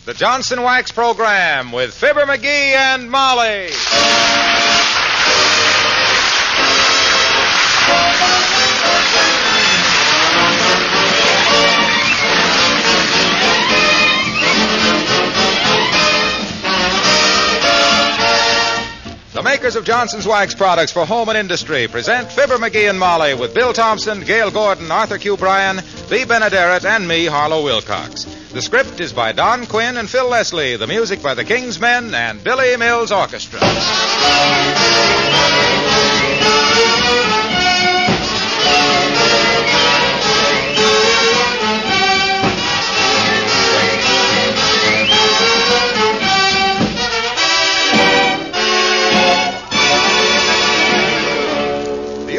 the Johnson Wax Program with Fibber McGee and Molly. The makers of Johnson's Wax products for home and industry present Fibber McGee and Molly with Bill Thompson, Gail Gordon, Arthur Q. Bryan, B. Benaderet, and me, Harlow Wilcox. The script is by Don Quinn and Phil Leslie. The music by the King's Men and Billy Mills Orchestra.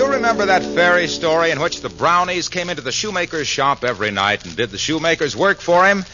Remember that fairy story in which the brownies came into the shoemaker's shop every night and did the shoemaker's work for him?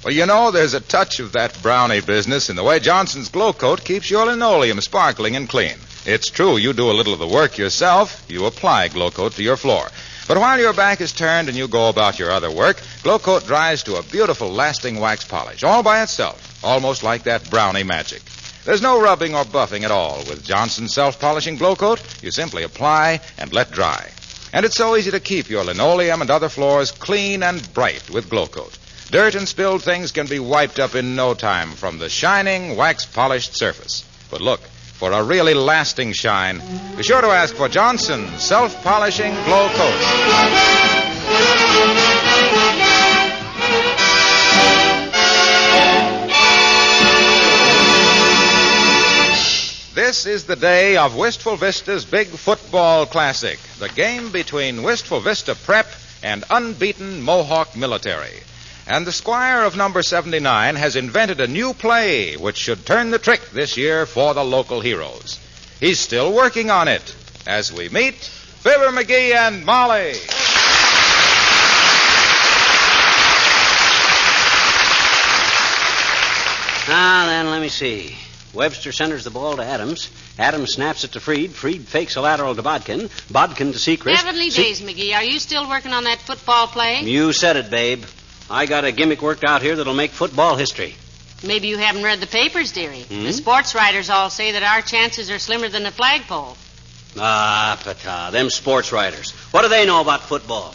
Well, you know, there's a touch of that brownie business in the way Johnson's Glow Coat keeps your linoleum sparkling and clean. It's true, you do a little of the work yourself. You apply Glow Coat to your floor. But while your back is turned and you go about your other work, Glow Coat dries to a beautiful, lasting wax polish, all by itself, almost like that brownie magic. There's no rubbing or buffing at all. With Johnson's self-polishing Glow Coat, you simply apply and let dry. And it's so easy to keep your linoleum and other floors clean and bright with Glow Coat. Dirt and spilled things can be wiped up in no time from the shining, wax-polished surface. But look, for a really lasting shine, be sure to ask for Johnson's self-polishing Glow Coat. This is the day of Wistful Vista's big football classic, the game between Wistful Vista Prep and unbeaten Mohawk Military. And the squire of number 79 has invented a new play which should turn the trick this year for the local heroes. He's still working on it as we meet Fibber McGee and Molly. Now then, let me see. Webster centers the ball to Adams. Adams snaps it to Freed. Freed fakes a lateral to Bodkin. Bodkin to Sechrist. Heavenly days, McGee. Are you still working on that football play? You said it, babe. I got a gimmick worked out here that'll make football history. Maybe you haven't read the papers, dearie. The sports writers all say that our chances are slimmer than the flagpole. Ah, pata. Them sports writers. What do they know about football?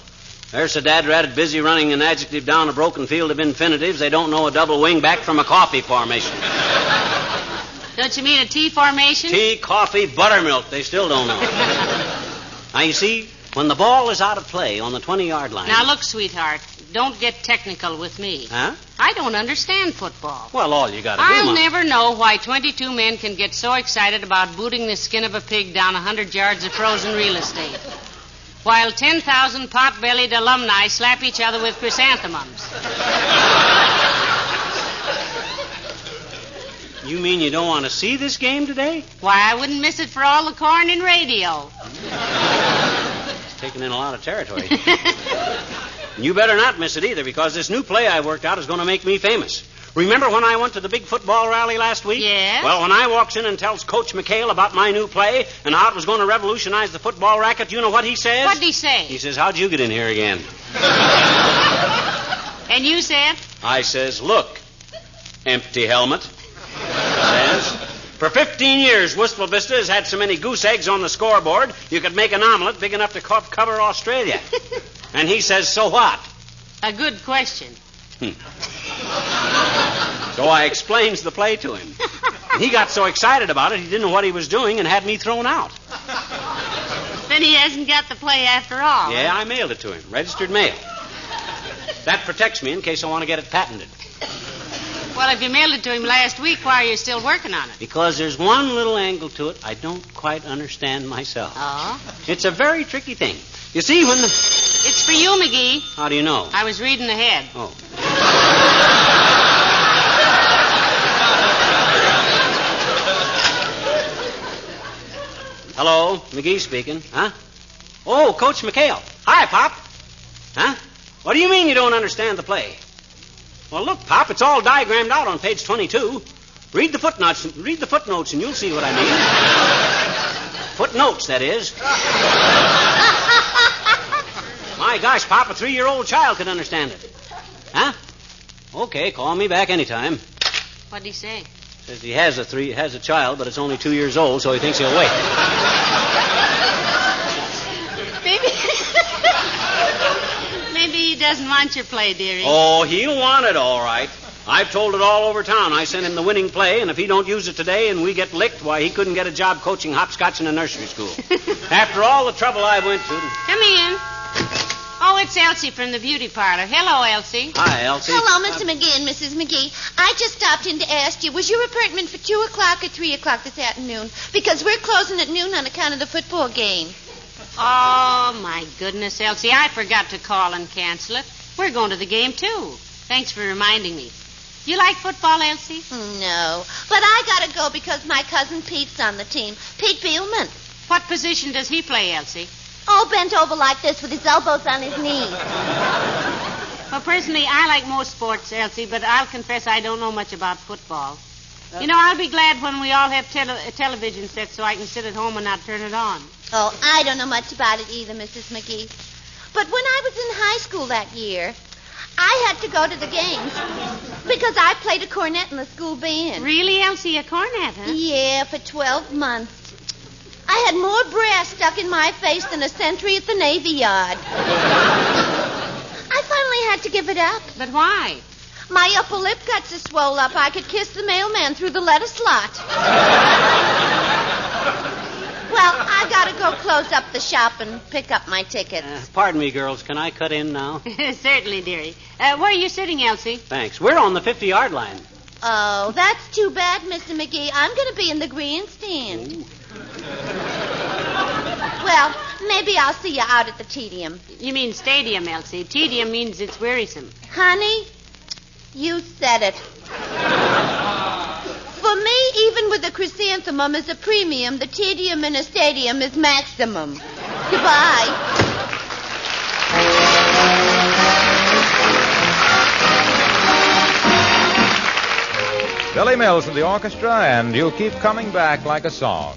They're so dad-ratted busy running an adjective down a broken field of infinitives, they don't know a double wing back from a coffee formation. Don't you mean a T formation? Tea, coffee, buttermilk. They still don't know. Now, you see, when the ball is out of play on the 20-yard line... Now, look, sweetheart, don't get technical with me. Huh? I don't understand football. Well, all you got to do... I'll never know why 22 men can get so excited about booting the skin of a pig down 100 yards of frozen real estate, while 10,000 pot-bellied alumni slap each other with chrysanthemums. You mean you don't want to see this game today? Why, I wouldn't miss it for all the corn and radio. It's taking in a lot of territory. You better not miss it either, because this new play I worked out is going to make me famous. Remember when I went to the big football rally last week? Yes. Well, when I walks in and tells Coach McHale about my new play and how it was going to revolutionize the football racket, you know what he says? What'd he say? He says, how'd you get in here again? And you said? I says, look, empty helmet. Says, for 15 years, Wistful Vista has had so many goose eggs on the scoreboard, you could make an omelet big enough to cover Australia. And he says, so what? A good question. So I explains the play to him. And he got so excited about it, he didn't know what he was doing and had me thrown out. Then he hasn't got the play after all. Yeah, I mailed it to him. Registered mail. That protects me in case I want to get it patented. Well, if you mailed it to him last week, why are you still working on it? Because there's one little angle to it I don't quite understand myself. Oh? It's a very tricky thing. You see, when the... It's for you, McGee. How do you know? I was reading ahead. Oh. Hello, McGee speaking. Huh? Oh, Coach McHale. Hi, Pop. Huh? What do you mean you don't understand the play? Well, look, Pop, it's all diagrammed out on page 22. Read the footnotes and you'll see what I mean. Footnotes, that is. My gosh, Pop, a 3-year-old child could understand it. Huh? Okay, call me back anytime. What'd he say? Says he has a child, but it's only 2 years old, so he thinks he'll wait. Maybe he doesn't want your play, dearie. Oh, he'll want it, all right. I've told it all over town. I sent him the winning play, and if he don't use it today and we get licked, why, he couldn't get a job coaching hopscotch in a nursery school. After all the trouble I went to. Come in. Oh, it's Elsie from the beauty parlor. Hello, Elsie. Hi, Elsie. Hello, Mr. McGee and Mrs. McGee. I just stopped in to ask you, was your appointment for 2 o'clock or 3 o'clock this afternoon? Because we're closing at noon on account of the football game. Oh, my goodness, Elsie. I forgot to call and cancel it. We're going to the game, too. Thanks for reminding me. You like football, Elsie? No, but I gotta go because my cousin Pete's on the team. Pete Beelman. What position does he play, Elsie? All bent over like this with his elbows on his knees. Well, personally, I like most sports, Elsie, but I'll confess I don't know much about football. I'll be glad when we all have television sets so I can sit at home and not turn it on. Oh, I don't know much about it either, Mrs. McGee. But when I was in high school that year, I had to go to the games because I played a cornet in the school band. Really, Elsie, a cornet, huh? Yeah, for 12 months. I had more brass stuck in my face than a sentry at the Navy Yard. I finally had to give it up. But why? My upper lip got so swole up I could kiss the mailman through the letter slot. Well, I gotta go close up the shop and pick up my tickets. Pardon me, girls. Can I cut in now? Certainly, dearie. Where are you sitting, Elsie? Thanks. We're on the 50-yard line. Oh, that's too bad, Mr. McGee. I'm gonna be in the grandstand. Ooh. Well, maybe I'll see you out at the Tedium. You mean stadium, Elsie. Tedium means it's wearisome. Honey, you said it. For me, even with a chrysanthemum is a premium, the tedium in a stadium is maximum. Goodbye. Billy Mills with the orchestra, and You'll Keep Coming Back Like a Song.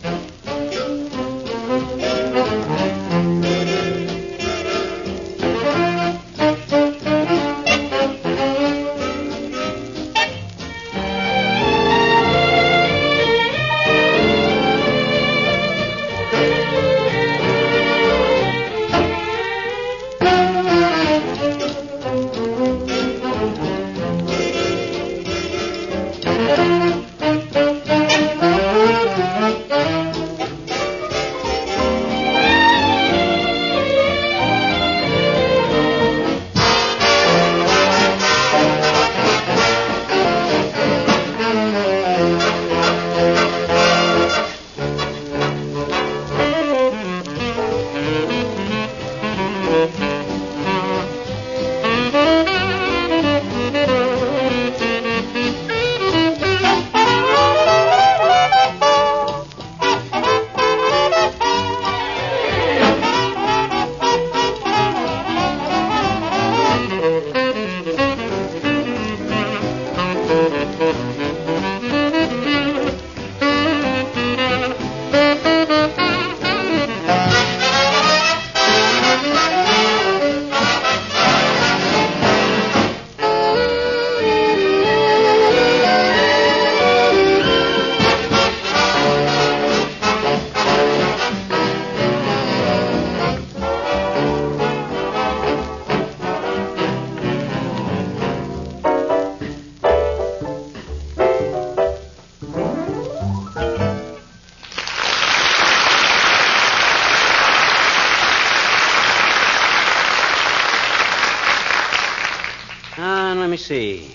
Let me see.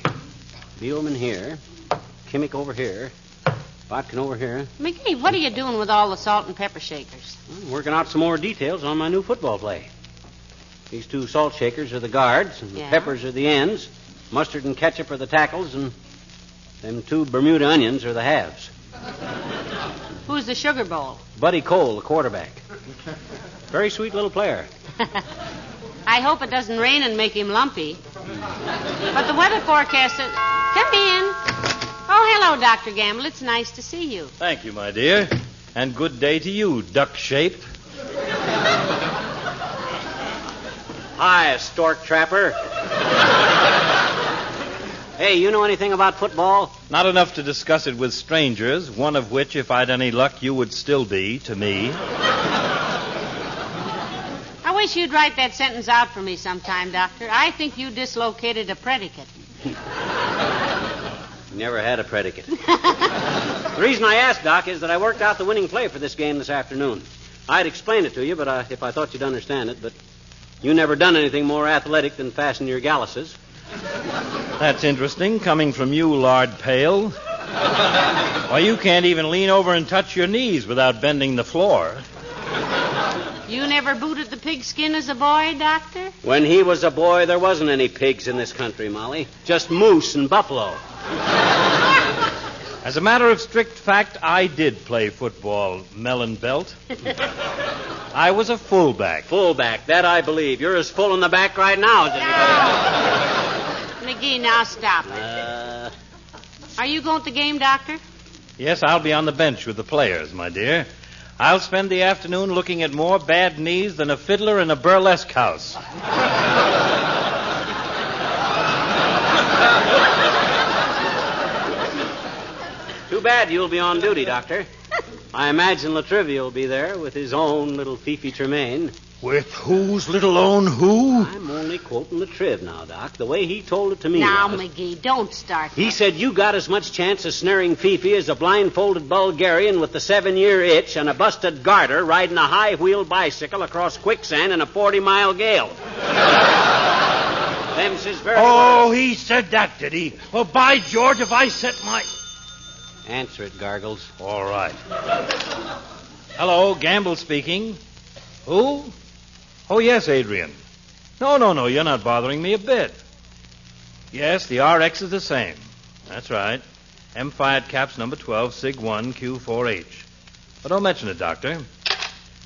Beelman here. Kimmick over here. Botkin over here. McGee, what are you doing with all the salt and pepper shakers? I'm working out some more details on my new football play. These 2 salt shakers are the guards, and the peppers are the ends. Mustard and ketchup are the tackles, and them 2 Bermuda onions are the halves. Who's the sugar bowl? Buddy Cole, the quarterback. Very sweet little player. I hope it doesn't rain and make him lumpy. But the weather forecast says... Come in. Oh, hello, Dr. Gamble. It's nice to see you. Thank you, my dear. And good day to you, duck-shaped. Hi, stork trapper. Hey, you know anything about football? Not enough to discuss it with strangers, one of which, if I'd any luck, you would still be, to me. I wish you'd write that sentence out for me sometime, Doctor. I think you dislocated a predicate. Never had a predicate. The reason I asked, Doc, is that I worked out the winning play for this game this afternoon. I'd explain it to you, but if I thought you'd understand it, but you never done anything more athletic than fasten your galluses. That's interesting, coming from you, Lord Pale. Why, you can't even lean over and touch your knees without bending the floor. You never booted the pigskin as a boy, Doctor? When he was a boy, there wasn't any pigs in this country, Molly. Just moose and buffalo. As a matter of strict fact, I did play football, melon belt. I was a fullback. Fullback, that I believe. You're as full in the back right now as McGee, now stop it. Are you going to the game, Doctor? Yes, I'll be on the bench with the players, my dear. I'll spend the afternoon looking at more bad knees than a fiddler in a burlesque house. Too bad you'll be on duty, Doctor. I imagine Latrivia will be there with his own little Fifi Tremaine. With whose little own who? I'm only quoting Latriv now, Doc. The way he told it to me. Now, was, McGee, don't start. He said you got as much chance of snaring Fifi as a blindfolded Bulgarian with the 7-year itch and a busted garter riding a high-wheeled bicycle across quicksand in a 40-mile gale. Them's his very words. He said that, did he? Well, by George, if I set my... Answer it, Gargles. All right. Hello, Gamble speaking. Who? Oh, yes, Adrian. No, you're not bothering me a bit. Yes, the RX is the same. That's right. M5 caps number 12, Sig 1, Q4H. But don't mention it, Doctor.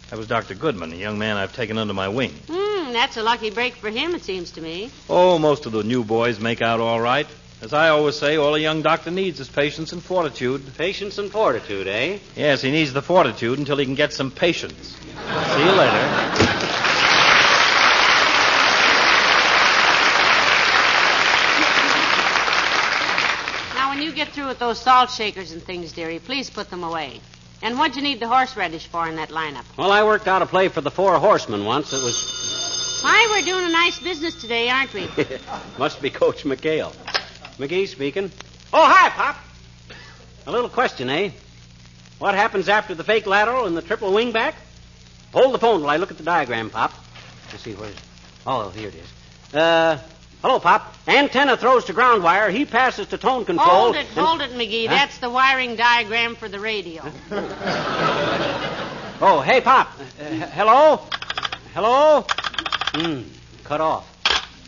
That was Dr. Goodman, a young man I've taken under my wing. That's a lucky break for him, it seems to me. Oh, most of the new boys make out all right. As I always say, all a young doctor needs is patience and fortitude. Patience and fortitude, eh? Yes, he needs the fortitude until he can get some patience. See you later. Now, when you get through with those salt shakers and things, dearie, please put them away. And what'd you need the horseradish for in that lineup? Well, I worked out a play for the Four Horsemen once. It was... Why, we're doing a nice business today, aren't we? Must be Coach McHale. McGee speaking. Oh, hi, Pop. A little question, eh? What happens after the fake lateral and the triple wingback? Hold the phone while I look at the diagram, Pop. Let's see, where's... Oh, here it is. Hello, Pop. Antenna throws to ground wire. He passes to tone control. Hold it, McGee. Huh? That's the wiring diagram for the radio. Oh, hey, Pop. Hello? Hello? Cut off.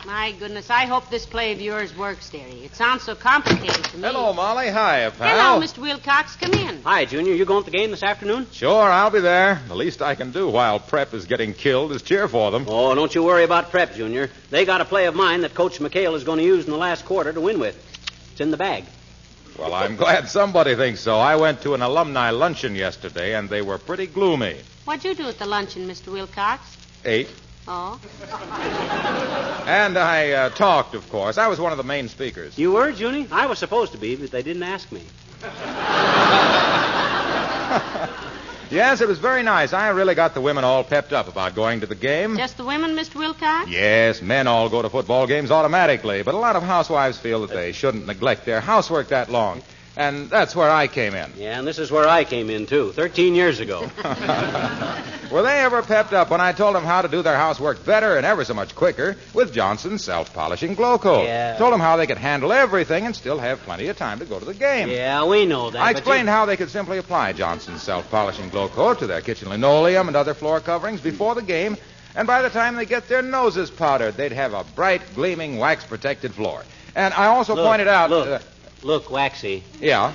My goodness, I hope this play of yours works, dearie. It sounds so complicated to me. Hello, Molly. Hi, pal. Hello, Mr. Wilcox. Come in. Hi, Junior. You going to the game this afternoon? Sure, I'll be there. The least I can do while Prep is getting killed is cheer for them. Oh, don't you worry about Prep, Junior. They got a play of mine that Coach McHale is going to use in the last quarter to win with. It's in the bag. Well, I'm glad somebody thinks so. I went to an alumni luncheon yesterday, and they were pretty gloomy. What'd you do at the luncheon, Mr. Wilcox? Ate. Oh? And I talked, of course. I was one of the main speakers. You were, Junie? I was supposed to be, but they didn't ask me. Yes, it was very nice. I really got the women all pepped up about going to the game. Just the women, Mr. Wilcox? Yes, men all go to football games automatically, but a lot of housewives feel that they shouldn't neglect their housework that long. And that's where I came in. Yeah, and this is where I came in, too, 13 years ago. Were they ever pepped up when I told them how to do their housework better and ever so much quicker with Johnson's self-polishing glow coat? Yeah. Told them how they could handle everything and still have plenty of time to go to the game. Yeah, we know that. I explained how they could simply apply Johnson's self-polishing glow coat to their kitchen linoleum and other floor coverings before the game, and by the time they get their noses powdered, they'd have a bright, gleaming, wax-protected floor. And I also pointed out... Look, Waxy. Yeah?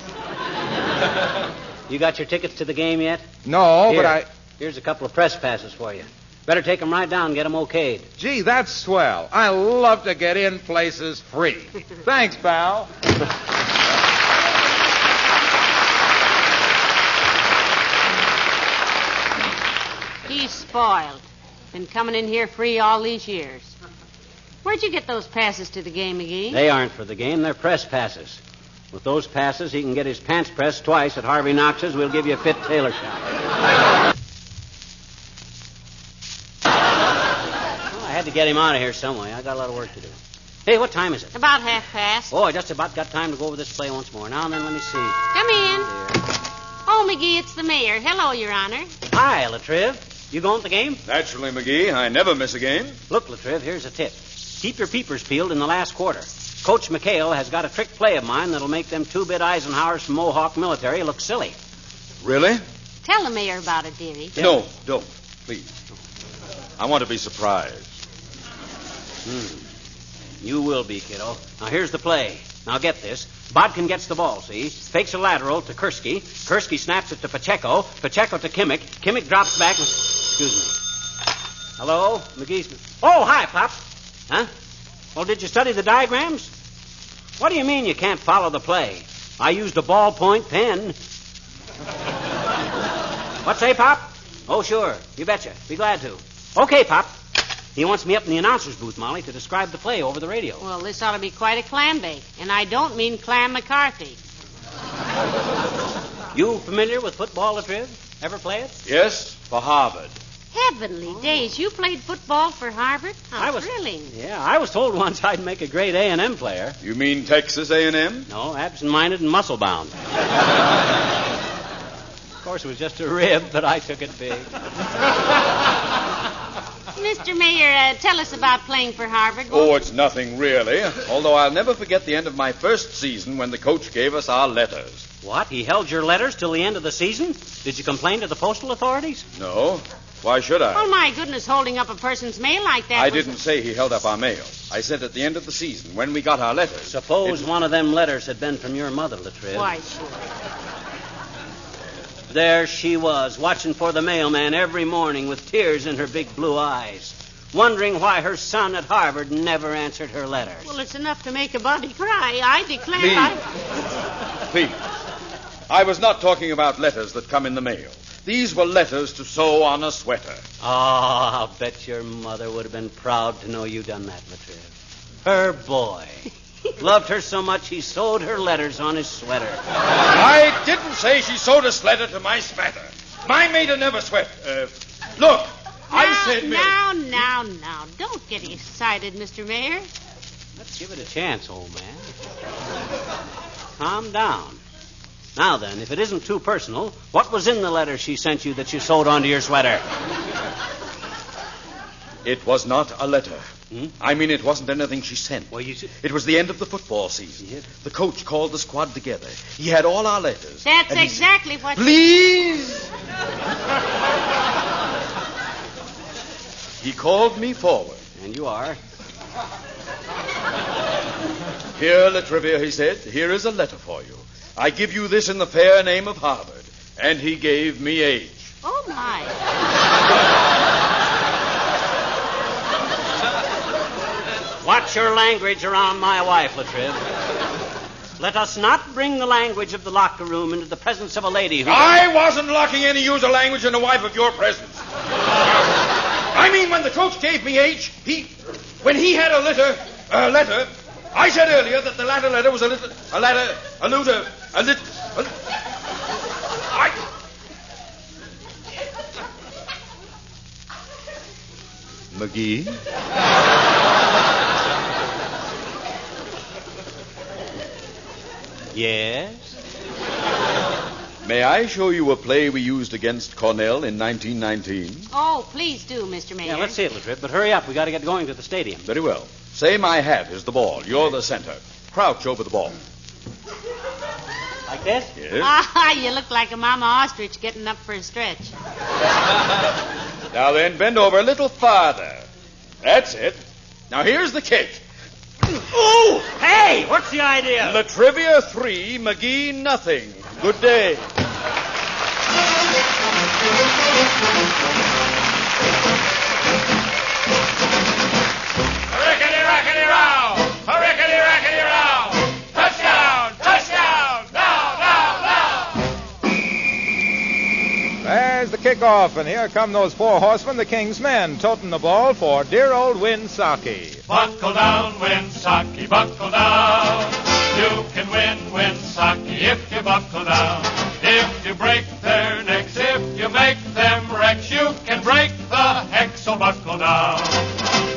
You got your tickets to the game yet? No, Here, but Here's a couple of press passes for you. Better take them right down and get them okayed. Gee, that's swell. I love to get in places free. Thanks, pal. He's spoiled. Been coming in here free all these years. Where'd you get those passes to the game, McGee? They aren't for the game. They're press passes. With those passes, he can get his pants pressed twice at Harvey Knox's. We'll give you a fit tailor shop. Well, I had to get him out of here some way. I got a lot of work to do. Hey, what time is it? About 1:30. Oh, I just about got time to go over this play once more. Now and then, let me see. Come in. Oh, McGee, it's the mayor. Hello, Your Honor. Hi, Latriv. You going to the game? Naturally, McGee. I never miss a game. Look, Latriv, here's a tip. Keep your peepers peeled in the last quarter. Coach McHale has got a trick play of mine that'll make them two-bit Eisenhowers from Mohawk Military look silly. Really? Tell the mayor about it, dearie. No, don't. Please. I want to be surprised. You will be, kiddo. Now, here's the play. Now, get this. Bodkin gets the ball, see? Fakes a lateral to Kursky. Kursky snaps it to Pacheco. Pacheco to Kimmick. Kimmick drops back. Excuse me. Hello? McGee's... Oh, hi, Pop. Huh? Well, did you study the diagrams? What do you mean you can't follow the play? I used a ballpoint pen. What say, Pop? Oh, sure. You betcha. Be glad to. Okay, Pop. He wants me up in the announcer's booth, Molly, to describe the play over the radio. Well, this ought to be quite a clam bake. And I don't mean Clam McCarthy. You familiar with football, Latriv? Ever play it? Yes, for Harvard. Heavenly days. You played football for Harvard? How thrilling. Yeah, I was told once I'd make a great A&M player. You mean Texas A&M? No, absent-minded and muscle-bound. Of course, it was just a rib, but I took it big. Mr. Mayor, tell us about playing for Harvard. Oh, it's nothing really. Although I'll never forget the end of my first season when the coach gave us our letters. What? He held your letters till the end of the season? Did you complain to the postal authorities? No. Why should I? Oh, my goodness, holding up a person's mail like that I didn't say he held up our mail. I said at the end of the season, when we got our letters. Suppose one of them letters had been from your mother, Latriv. Why, sure. There she was, watching for the mailman every morning with tears in her big blue eyes, wondering why her son at Harvard never answered her letters. Well, it's enough to make a body cry. I declare Please. I was not talking about letters that come in the mail. These were letters to sew on a sweater. Oh, I'll bet your mother would have been proud to know you done that, Latriv. Her boy. Loved her so much he sewed her letters on his sweater. I didn't say she sewed a sweater to my sweater. My mater never sweat. Look, I said... Now. Don't get excited, Mr. Mayor. Let's give it a chance, old man. Calm down. Now then, if it isn't too personal, what was in the letter she sent you that you sewed onto your sweater? It was not a letter. I mean, it wasn't anything she sent. Well, It was the end of the football season. Yes. The coach called the squad together. He had all our letters. That's and exactly what... Please! He called me forward. And you are? Here, Latrivia, he said, here is a letter for you. I give you this in the fair name of Harvard. And he gave me age. Oh, my. Watch your language around my wife, Latriv. Let us not bring the language of the locker room into the presence of a lady who... I wasn't locking any user language in the wife of your presence. I mean, when the coach gave me age, when he had a letter, I said earlier that the latter letter was McGee? Yes? May I show you a play we used against Cornell in 1919? Oh, please do, Mr. Mayor. Yeah, let's see it, Latriv, but hurry up. We got to get going to the stadium. Very well. Say my hat is the ball. You're the center. Crouch over the ball. Like this? Yes. Ah, you look like a mama ostrich getting up for a stretch. Now then, bend over a little farther. That's it. Now here's the kick. Ooh! Hey, what's the idea? Latrivia 3, McGee nothing. Good day. Rickety-rackety-row! Rickety-rackety-row! Touchdown! Touchdown! Now! There's the kickoff, and here come those four horsemen, the King's men, toting the ball for dear old Winsaki. Buckle down, Winsaki, buckle down. You can win, Winsaki, if you buckle down. If you break their necks, if you make them wrecks, you can break the hex, so buckle down.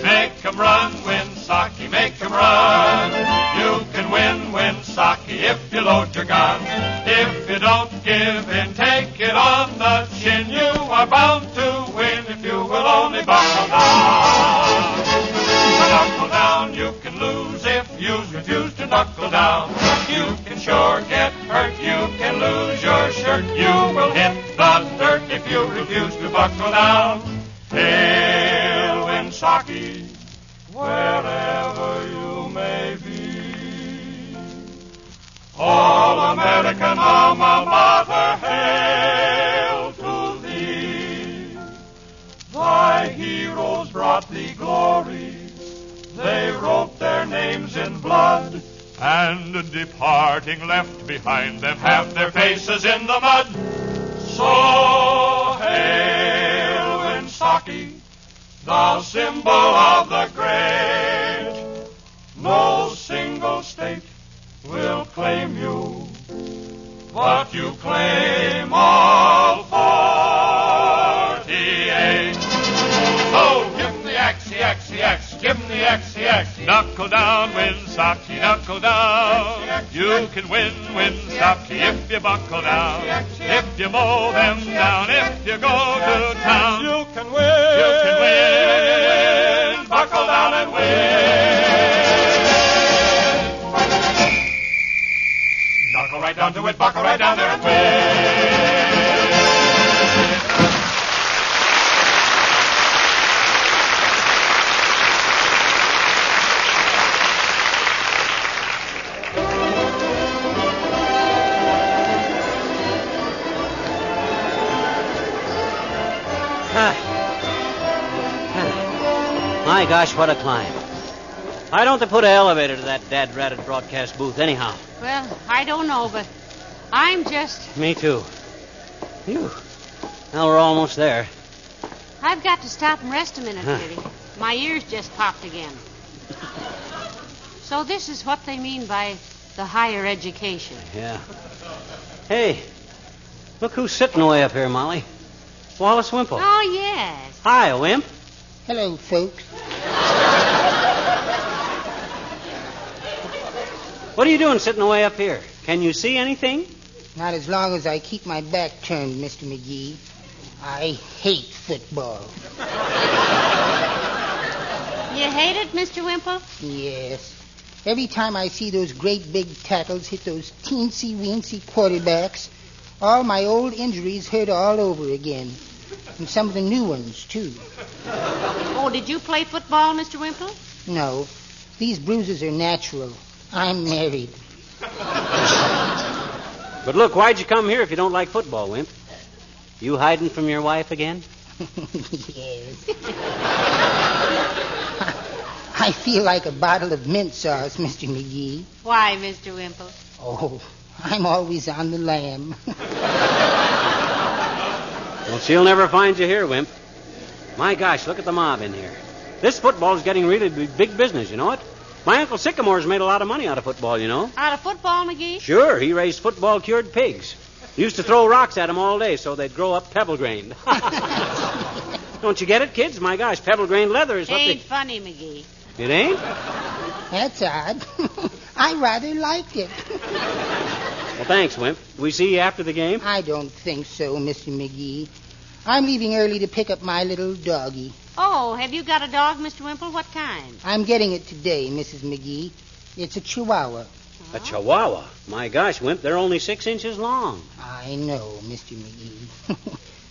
Make 'em run, Winsaki, make 'em run. You can win, Winsaki, if you load your gun. If you don't give in, take it on the chin, you are bound to win if you will only buckle down. Buckle down, you can lose if you refuse to buckle down. You can sure get hurt, you can lose your shirt, you will hit the dirt if you refuse to buckle down. Hail, Winsaki, wherever you may be. All-American alma mater, hail to thee. Thy heroes brought thee glory. They wrote their names in blood, and departing left behind them have their faces in the mud. So hail, Winsaki, thou symbol of the great. No single state will claim you, but you claim all 48. So give 'em the axe, the axe, the axe, give 'em the axe, the axe. Knuckle down, Winsaki, knuckle down. You can win, Winsaki, if you buckle down. If you mow them down, if you go to town, you can win. You can win. Buckle down and win. Knuckle right down to it, buckle right down there and win. My gosh, what a climb. Why don't they put an elevator to that dad-ratted broadcast booth anyhow? Well, I don't know, but I'm just... Me too. Phew. Well, we're almost there. I've got to stop and rest a minute, Kitty. My ears just popped again. So this is what they mean by the higher education. Yeah. Hey, look who's sitting way up here, Molly. Wallace Wimple. Oh, yes. Hi, Wimp. Hello, folks. What are you doing sitting way up here? Can you see anything? Not as long as I keep my back turned, Mr. McGee. I hate football. You hate it, Mr. Wimple? Yes. Every time I see those great big tackles hit those teensy-weensy quarterbacks, all my old injuries hurt all over again. And some of the new ones, too. Oh, did you play football, Mr. Wimple? No. These bruises are natural. I'm married. But look, why'd you come here if you don't like football, Wimp? You hiding from your wife again? Yes. I feel like a bottle of mint sauce, Mr. McGee. Why, Mr. Wimple? Oh, I'm always on the lam. Well, she'll never find you here, Wimp. My gosh, look at the mob in here. This football's getting really big business, you know it? My Uncle Sycamore's made a lot of money out of football, you know. Out of football, McGee? Sure, he raised football-cured pigs. Used to throw rocks at them all day so they'd grow up pebble-grained. Don't you get it, kids? My gosh, pebble-grained leather is what Ain't funny, McGee. It ain't? That's odd. I rather like it. Well, thanks, Wimp. We see you after the game? I don't think so, Mr. McGee. I'm leaving early to pick up my little doggie. Oh, have you got a dog, Mr. Wimple? What kind? I'm getting it today, Mrs. McGee. It's a Chihuahua. A Chihuahua? My gosh, Wimp, they're only 6 inches long. I know, Mr. McGee.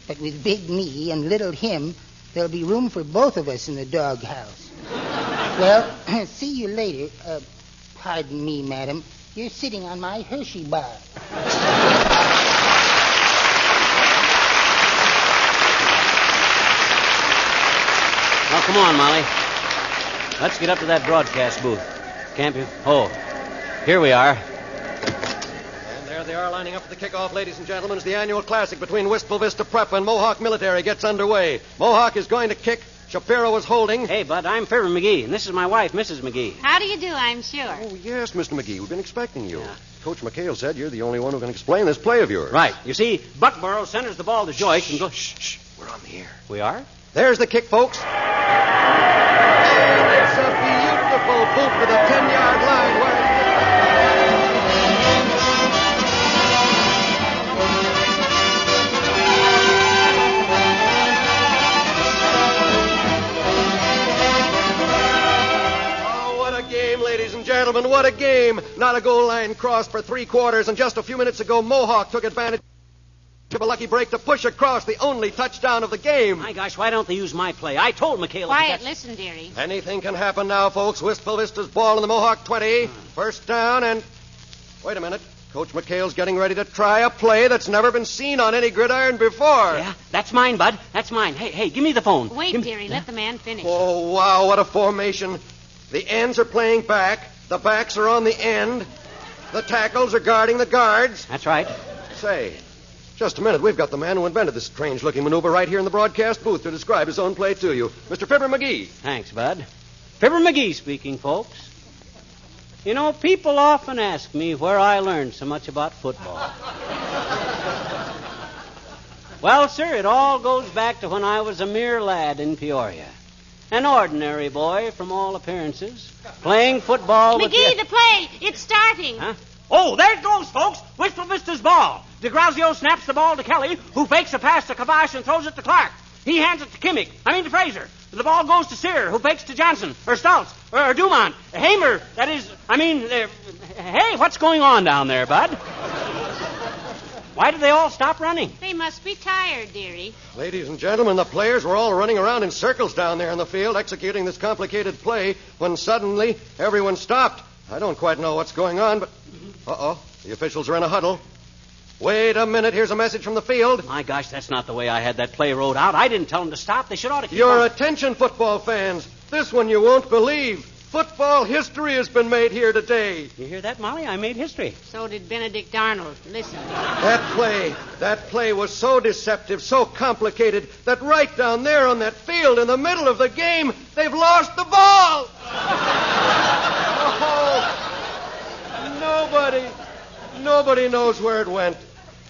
But with Big Me and Little Him, there'll be room for both of us in the doghouse. Well, see you later. Pardon me, madam. You're sitting on my Hershey bar. Now, come on, Molly. Let's get up to that broadcast booth. Can't you? Oh, here we are. And there they are lining up for the kickoff, ladies and gentlemen. As the annual classic between Wistful Vista Prep and Mohawk Military gets underway. Mohawk is going to kick. Shapiro is holding. Hey, Bud, I'm Fibber McGee, and this is my wife, Mrs. McGee. How do you do, I'm sure. Oh, yes, Mr. McGee. We've been expecting you. Yeah. Coach McHale said you're the only one who can explain this play of yours. Right. You see, Buckborough centers the ball to Joyce and goes... Shh. We're on the air. We are? There's the kick, folks. And it's a beautiful boot to the 10-yard line where... Ladies and gentlemen, what a game. Not a goal line cross for 3 quarters, and just a few minutes ago, Mohawk took advantage of a lucky break to push across the only touchdown of the game. My gosh, why don't they use my play? I told McHale... Quiet, listen, dearie. Anything can happen now, folks. Wistful Vista's ball in the Mohawk 20. First down, and... Wait a minute. Coach McHale's getting ready to try a play that's never been seen on any gridiron before. Yeah, that's mine, Bud. That's mine. Hey, give me the phone. Wait, dearie. Let the man finish. Oh, wow, what a formation. The ends are playing back. The backs are on the end. The tackles are guarding the guards. That's right. Say, just a minute. We've got the man who invented this strange-looking maneuver right here in the broadcast booth to describe his own play to you. Mr. Fibber McGee. Thanks, Bud. Fibber McGee speaking, folks. You know, people often ask me where I learned so much about football. Well, sir, it all goes back to when I was a mere lad in Peoria. An ordinary boy, from all appearances, playing football with... McGee, the play! It's starting! Huh? Oh, there it goes, folks! Wistful Vista's ball. DeGrazio snaps the ball to Kelly, who fakes a pass to Kavash and throws it to Clark. He hands it to Fraser. The ball goes to Sear, who fakes to Johnson, or Stultz, or Dumont. Hamer, hey, what's going on down there, Bud? Why did they all stop running? They must be tired, dearie. Ladies and gentlemen, the players were all running around in circles down there in the field executing this complicated play when suddenly everyone stopped. I don't quite know what's going on, but... Uh-oh, the officials are in a huddle. Wait a minute, here's a message from the field. My gosh, that's not the way I had that play wrote out. I didn't tell them to stop. They should ought to keep Your on... attention, football fans. This one you won't believe. Football history has been made here today. You hear that, Molly? I made history. So did Benedict Arnold. Listen. That play was so deceptive, so complicated, that right down there on that field in the middle of the game, they've lost the ball. Oh, nobody knows where it went.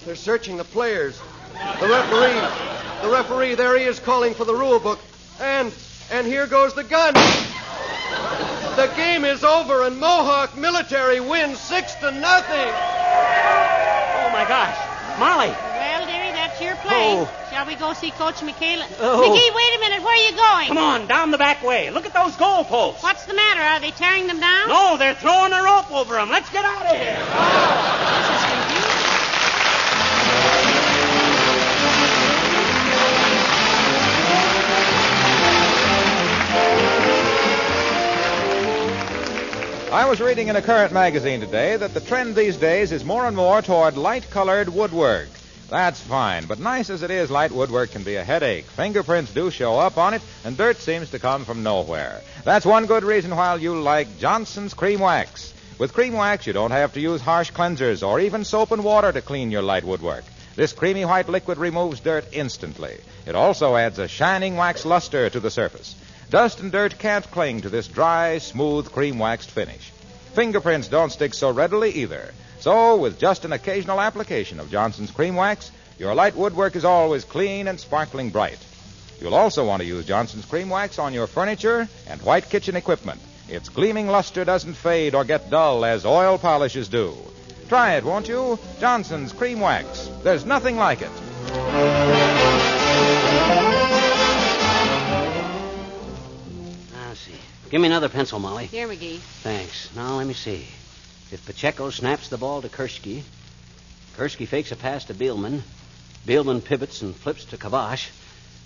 They're searching the players. The referee, there he is calling for the rule book. And here goes the gun. The game is over, and Mohawk Military wins 6-0. Oh, my gosh. Molly. Well, dearie, that's your play. Oh. Shall we go see Coach McHale? Oh. McGee, wait a minute. Where are you going? Come on, down the back way. Look at those goal posts. What's the matter? Are they tearing them down? No, they're throwing a rope over them. Let's get out of here. Oh, this is confusing. I was reading in a current magazine today that the trend these days is more and more toward light-colored woodwork. That's fine, but nice as it is, light woodwork can be a headache. Fingerprints do show up on it, and dirt seems to come from nowhere. That's one good reason why you like Johnson's Cream Wax. With Cream Wax, you don't have to use harsh cleansers or even soap and water to clean your light woodwork. This creamy white liquid removes dirt instantly. It also adds a shining wax luster to the surface. Dust and dirt can't cling to this dry, smooth, cream-waxed finish. Fingerprints don't stick so readily either. So, with just an occasional application of Johnson's Cream Wax, your light woodwork is always clean and sparkling bright. You'll also want to use Johnson's Cream Wax on your furniture and white kitchen equipment. Its gleaming luster doesn't fade or get dull as oil polishes do. Try it, won't you? Johnson's Cream Wax. There's nothing like it. Give me another pencil, Molly. Here, McGee. Thanks. Now, let me see. If Pacheco snaps the ball to Kursky, Kursky fakes a pass to Beelman. Beelman pivots and flips to Kavash.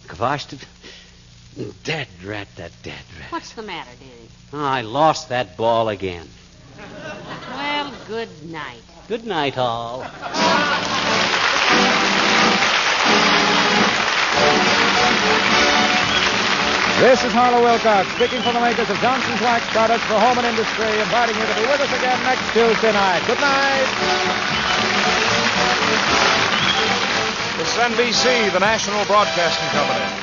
Kavash to... Dead rat. What's the matter, dearie? Oh, I lost that ball again. Well, good night. Good night, all. This is Harlow Wilcox, speaking for the makers of Johnson's Wax products for home and industry, inviting you to be with us again next Tuesday night. Good night. This is NBC, the National Broadcasting Company.